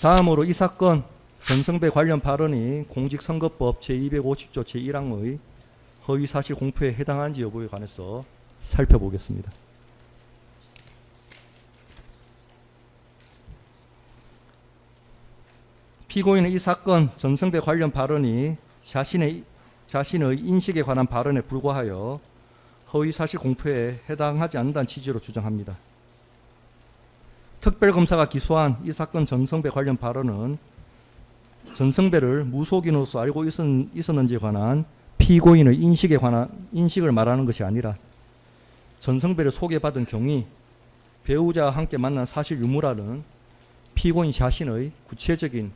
다음으로 이 사건 전성배 관련 발언이 공직선거법 제250조 제1항의 허위사실 공표에 해당하는지 여부에 관해서 살펴보겠습니다. 피고인은 이 사건 전성배 관련 발언이 자신의 인식에 관한 발언에 불과하여 허위사실 공표에 해당하지 않는다는 취지로 주장합니다. 특별검사가 기소한 이 사건 전성배 관련 발언은 전성배를 무속인으로서 알고 있었는지에 관한 피고인의 인식을 말하는 것이 아니라 전성배를 소개받은 경위, 배우자와 함께 만난 사실 유무라는 피고인 자신의 구체적인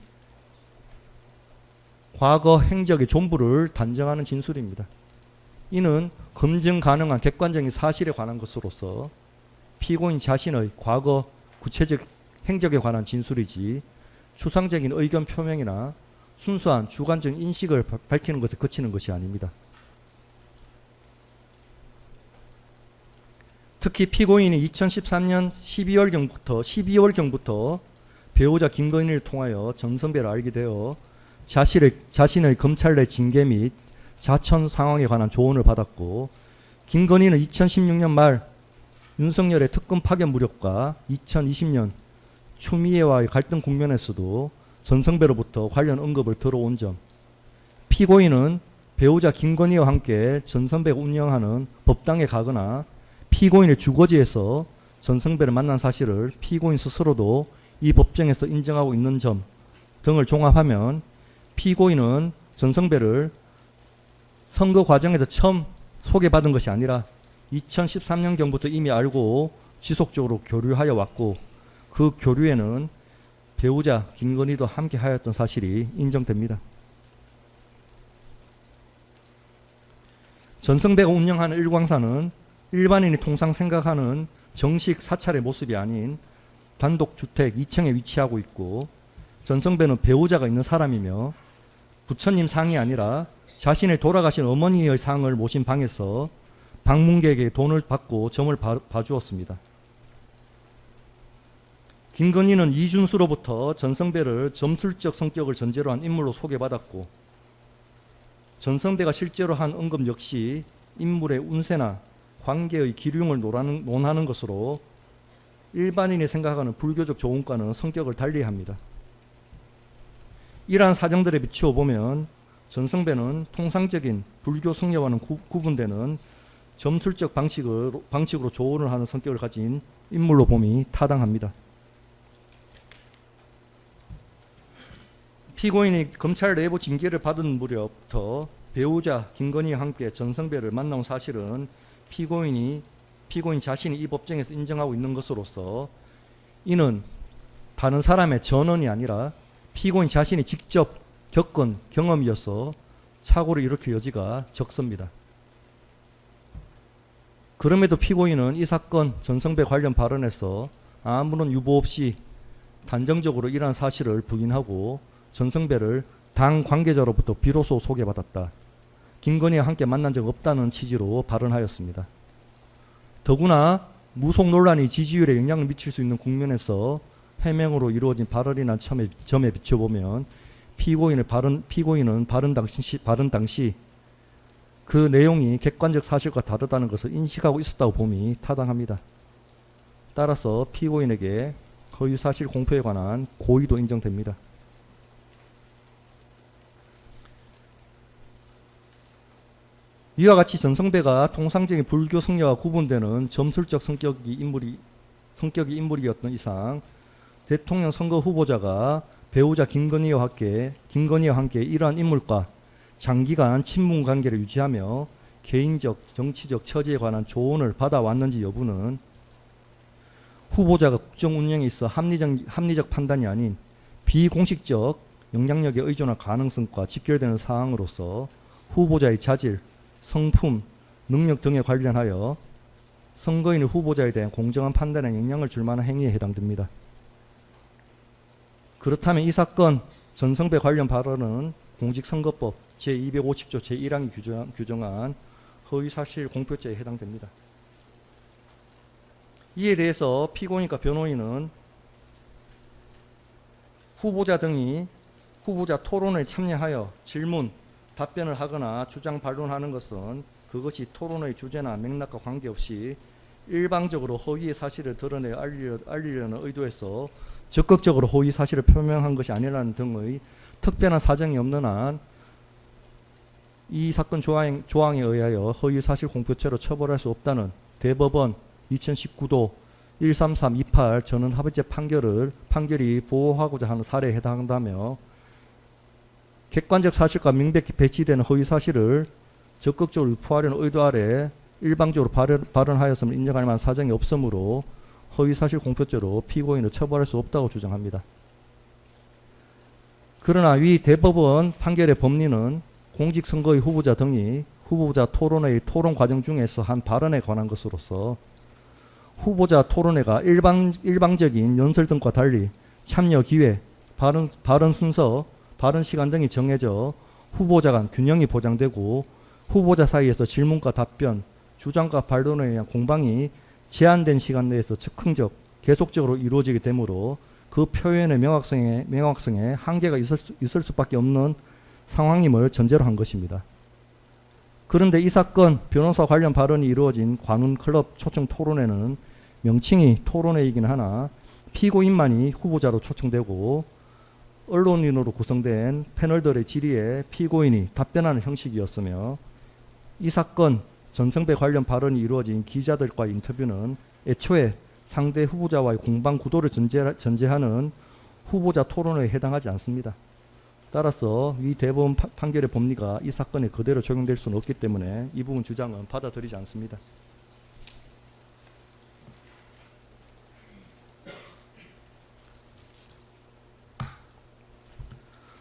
과거 행적의 전부를 단정하는 진술입니다. 이는 검증 가능한 객관적인 사실에 관한 것으로서 피고인 자신의 과거 구체적 행적에 관한 진술이지 추상적인 의견 표명이나 순수한 주관적 인식을 밝히는 것에 그치는 것이 아닙니다. 특히 피고인이 2013년 12월경부터 배우자 김건희를 통하여 전성배를 알게 되어 자신의 검찰 내 징계 및 자천 상황에 관한 조언을 받았고, 김건희는 2016년 말 윤석열의 특검 파견 무렵과 2020년 추미애와의 갈등 국면에서도 전성배로부터 관련 언급을 들어온 점, 피고인은 배우자 김건희와 함께 전성배가 운영하는 법당에 가거나 피고인의 주거지에서 전성배를 만난 사실을 피고인 스스로도 이 법정에서 인정하고 있는 점 등을 종합하면 피고인은 전성배를 선거 과정에서 처음 소개받은 것이 아니라 2013년경부터 이미 알고 지속적으로 교류하여 왔고, 그 교류에는 배우자 김건희도 함께 하였던 사실이 인정됩니다. 전성배가 운영하는 일광사는 일반인이 통상 생각하는 정식 사찰의 모습이 아닌 단독 주택 2층에 위치하고 있고, 전성배는 배우자가 있는 사람이며 부처님 상이 아니라 자신의 돌아가신 어머니의 상을 모신 방에서 방문객에게 돈을 받고 점을 봐주었습니다. 김건희는 이준수로부터 전성배를 점술적 성격을 전제로 한 인물로 소개받았고, 전성배가 실제로 한 언급 역시 인물의 운세나 관계의 기륭을 논하는 것으로 일반인이 생각하는 불교적 조언과는 성격을 달리합니다. 이러한 사정들에 비추어 보면 전성배는 통상적인 불교 성녀와는 구분되는 점술적 방식으로 조언을 하는 성격을 가진 인물로 봄이 타당합니다. 피고인이 검찰 내부 징계를 받은 무렵부터 배우자 김건희와 함께 전성배를 만나온 사실은 피고인 자신이 이 법정에서 인정하고 있는 것으로서 이는 다른 사람의 전언이 아니라 피고인 자신이 직접 겪은 경험이어서 착오를 일으킬 여지가 적습니다. 그럼에도 피고인은 이 사건 전성배 관련 발언에서 아무런 유보 없이 단정적으로 이러한 사실을 부인하고 전성배를 당 관계자로부터 비로소 소개받았다, 김건희와 함께 만난 적 없다는 취지로 발언하였습니다. 더구나 무속 논란이 지지율에 영향을 미칠 수 있는 국면에서 해명으로 이루어진 발언이란 점에 비춰보면 피고인은 발언 당시 그 내용이 객관적 사실과 다르다는 것을 인식하고 있었다고 봄이 타당합니다. 따라서 피고인에게 허위사실 공표에 관한 고의도 인정됩니다. 이와 같이 전성배가 통상적인 불교 성녀와 구분되는 점술적 성격이 인물이었던 이상 대통령 선거 후보자가 배우자 김건희와 함께 이러한 인물과 장기간 친분 관계를 유지하며 개인적, 정치적 처지에 관한 조언을 받아왔는지 여부는 후보자가 국정 운영에 있어 합리적 판단이 아닌 비공식적 영향력에 의존할 가능성과 직결되는 사항으로서 후보자의 자질, 성품, 능력 등에 관련하여 선거인의 후보자에 대한 공정한 판단에 영향을 줄 만한 행위에 해당됩니다. 그렇다면 이 사건 전성배 관련 발언은 공직선거법 제250조 제1항이 규정한 허위사실 공표죄에 해당됩니다. 이에 대해서 피고인과 변호인은 후보자 등이 후보자 토론에 참여하여 질문, 답변을 하거나 주장 반론하는 것은 그것이 토론의 주제나 맥락과 관계없이 일방적으로 허위의 사실을 드러내 알리려는 의도에서 적극적으로 허위 사실을 표명한 것이 아니라는 등의 특별한 사정이 없는 한 이 사건 조항에 의하여 허위 사실 공표죄로 처벌할 수 없다는 대법원 2019도 13328 전원 합의체 판결이 보호하고자 하는 사례에 해당한다며 객관적 사실과 명백히 배치되는 허위 사실을 적극적으로 유포하려는 의도 아래 일방적으로 발언하였음을 인정할 만한 사정이 없으므로 허위사실 공표죄로 피고인을 처벌할 수 없다고 주장합니다. 그러나 위 대법원 판결의 법리는 공직선거의 후보자 등이 후보자 토론회의 토론 과정 중에서 한 발언에 관한 것으로서 후보자 토론회가 일방적인 연설 등과 달리 참여 기회, 발언 순서, 발언 시간 등이 정해져 후보자 간 균형이 보장되고 후보자 사이에서 질문과 답변, 주장과 반론에 의한 공방이 제한된 시간 내에서 즉흥적, 계속적으로 이루어지게 되므로 그 표현의 명확성에 한계가 있을 수밖에 없는 상황임을 전제로 한 것입니다. 그런데 이 사건 변호사 관련 발언이 이루어진 관훈클럽 초청 토론회는 명칭이 토론회이긴 하나 피고인만이 후보자로 초청되고 언론인으로 구성된 패널들의 질의에 피고인이 답변하는 형식이었으며 이 사건 전성배 관련 발언이 이루어진 기자들과의 인터뷰는 애초에 상대 후보자와의 공방 구도를 전제하는 후보자 토론회에 해당하지 않습니다. 따라서 이 대법원 판결의 법리가 이 사건에 그대로 적용될 수는 없기 때문에 이 부분 주장은 받아들이지 않습니다.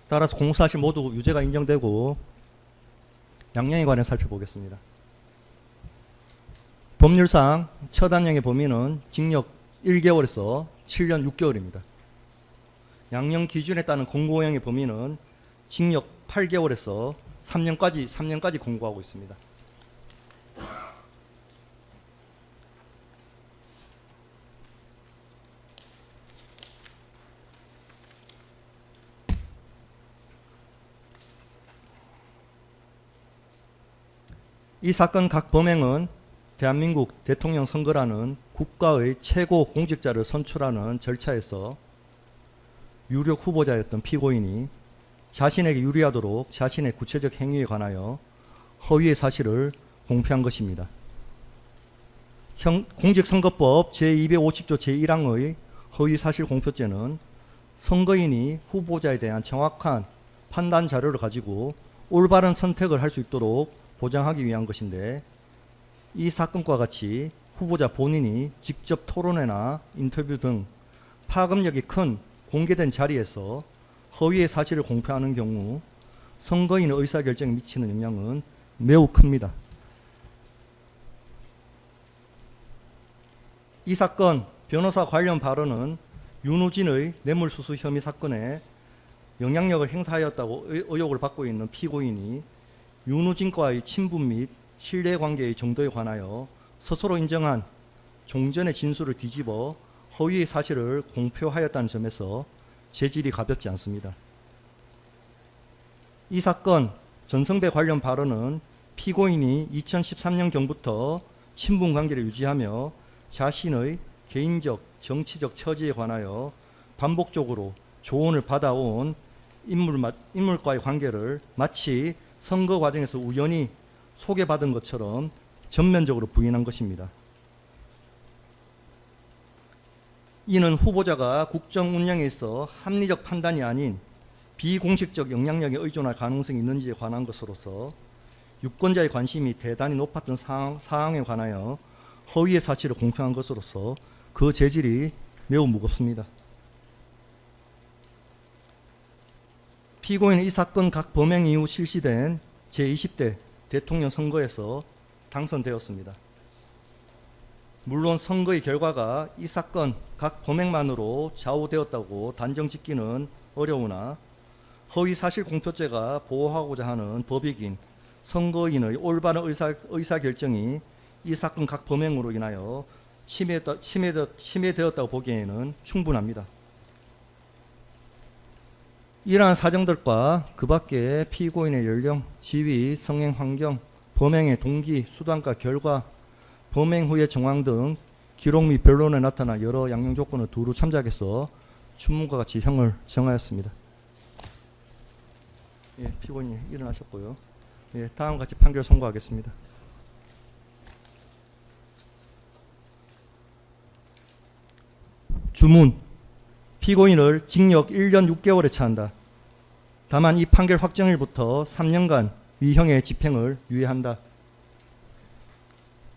따라서 공사실 모두 유죄가 인정되고 양형에 관해 살펴보겠습니다. 법률상 처단형의 범위는 징역 1개월에서 7년 6개월입니다. 양형 기준에 따른 공고형의 범위는 징역 8개월에서 3년까지 공고하고 있습니다. 이 사건 각 범행은 대한민국 대통령 선거라는 국가의 최고 공직자를 선출하는 절차에서 유력 후보자였던 피고인이 자신에게 유리하도록 자신의 구체적 행위에 관하여 허위의 사실을 공표한 것입니다. 공직선거법 제250조 제1항의 허위사실 공표죄는 선거인이 후보자에 대한 정확한 판단 자료를 가지고 올바른 선택을 할 수 있도록 보장하기 위한 것인데 이 사건과 같이 후보자 본인이 직접 토론회나 인터뷰 등 파급력이 큰 공개된 자리에서 허위의 사실을 공표하는 경우 선거인의 의사결정에 미치는 영향은 매우 큽니다. 이 사건 변호사 관련 발언은 윤우진의 뇌물수수 혐의 사건에 영향력을 행사하였다고 의혹을 받고 있는 피고인이 윤우진과의 친분 및 신뢰관계의 정도에 관하여 스스로 인정한 종전의 진술을 뒤집어 허위의 사실을 공표하였다는 점에서 재질이 가볍지 않습니다. 이 사건 전성배 관련 발언은 피고인이 2013년경부터 친분관계를 유지하며 자신의 개인적, 정치적 처지에 관하여 반복적으로 조언을 받아온 인물과의 관계를 마치 선거 과정에서 우연히 소개받은 것처럼 전면적으로 부인한 것입니다. 이는 후보자가 국정 운영에 있어 합리적 판단이 아닌 비공식적 영향력에 의존할 가능성이 있는지에 관한 것으로서 유권자의 관심이 대단히 높았던 사항에 관하여 허위의 사실을 공표한 것으로서 그 재질이 매우 무겁습니다. 피고인은 이 사건 각 범행 이후 실시된 제20대 대통령 선거에서 당선되었습니다. 물론 선거의 결과가 이 사건 각 범행만으로 좌우되었다고 단정 짓기는 어려우나 허위 사실 공표죄가 보호하고자 하는 법익인 선거인의 올바른 의사결정이 이 사건 각 범행으로 인하여 침해되었다고 보기에는 충분합니다. 이러한 사정들과 그 밖에 피고인의 연령, 지위, 성행 환경, 범행의 동기, 수단과 결과, 범행 후의 정황 등 기록 및 변론에 나타난 여러 양형 조건을 두루 참작해서 추문과 같이 형을 정하였습니다. 예, 피고인이 일어나셨고요. 예, 다음과 같이 판결 선고하겠습니다. 주문. 피고인을 징역 1년 6개월에 처한다. 다만 이 판결 확정일부터 3년간 위형의 집행을 유예한다.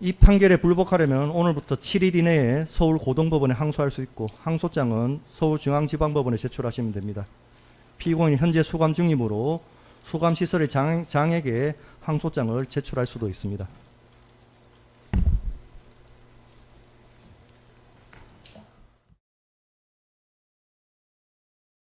이 판결에 불복하려면 오늘부터 7일 이내에 서울고등법원에 항소할 수 있고 항소장은 서울중앙지방법원에 제출하시면 됩니다. 피고인이 현재 수감 중이므로 수감시설의 장에게 항소장을 제출할 수도 있습니다.